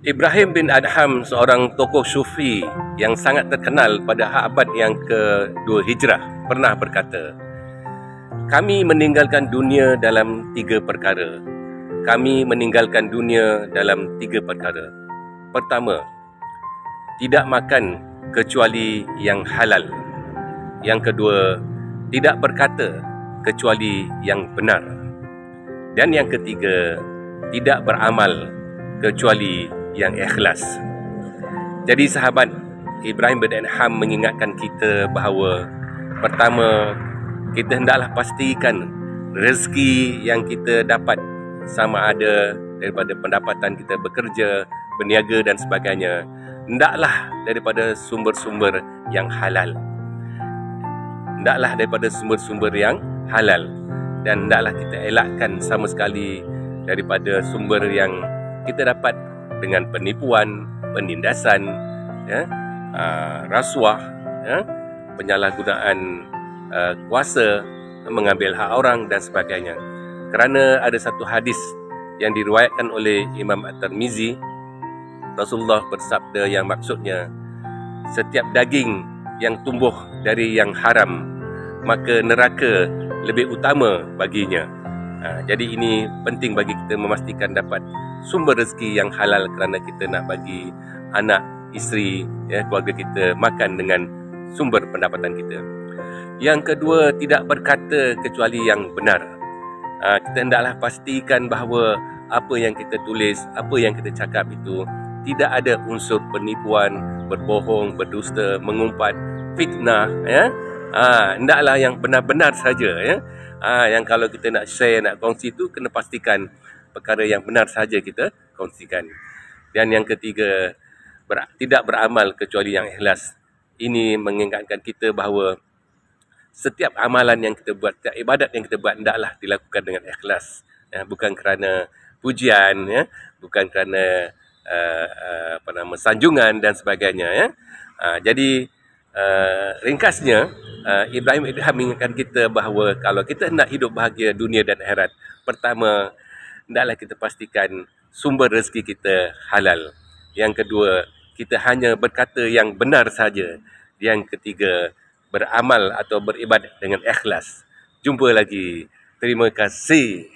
Ibrahim bin Adham, seorang tokoh sufi yang sangat terkenal pada abad yang ke-2 Hijrah, pernah berkata, "Kami meninggalkan dunia dalam 3 perkara. Kami meninggalkan dunia dalam 3 perkara. Pertama, tidak makan kecuali yang halal. Yang kedua, tidak berkata kecuali yang benar. Dan yang ketiga, tidak beramal kecuali yang ikhlas." Jadi sahabat, Ibrahim bin Adham mengingatkan kita bahawa pertama, kita hendaklah pastikan rezeki yang kita dapat, sama ada daripada pendapatan kita bekerja, berniaga dan sebagainya, hendaklah daripada sumber-sumber yang halal. Hendaklah daripada sumber-sumber yang halal. Dan hendaklah kita elakkan sama sekali daripada sumber yang kita dapat dengan penipuan, penindasan, rasuah, penyalahgunaan kuasa, mengambil hak orang dan sebagainya. Kerana ada satu hadis yang diriwayatkan oleh Imam At-Tirmizi, Rasulullah bersabda yang maksudnya, setiap daging yang tumbuh dari yang haram, maka neraka lebih utama baginya. Jadi ini penting bagi kita memastikan dapat sumber rezeki yang halal, kerana kita nak bagi anak, isteri, keluarga kita makan dengan sumber pendapatan kita. Yang kedua, tidak berkata kecuali yang benar. Kita hendaklah pastikan bahawa apa yang kita tulis, apa yang kita cakap itu tidak ada unsur penipuan, berbohong, berdusta, mengumpat, fitnah. Hendaklah yang benar-benar saja. Yang kalau kita nak share, nak kongsi itu, kena pastikan perkara yang benar saja kita kongsikan. Dan yang ketiga, tidak beramal kecuali yang ikhlas. Ini mengingatkan kita bahawa setiap amalan yang kita buat, setiap ibadat yang kita buat, hendaklah dilakukan dengan ikhlas. Bukan kerana pujian, bukan kerana sanjungan dan sebagainya. Jadi ringkasnya, Ibrahim bin Adham mengingatkan kita bahawa kalau kita hendak hidup bahagia dunia dan akhirat, pertama, hendaklah kita pastikan sumber rezeki kita halal. Yang kedua, kita hanya berkata yang benar saja. Yang ketiga, beramal atau beribadat dengan ikhlas. Jumpa lagi. Terima kasih.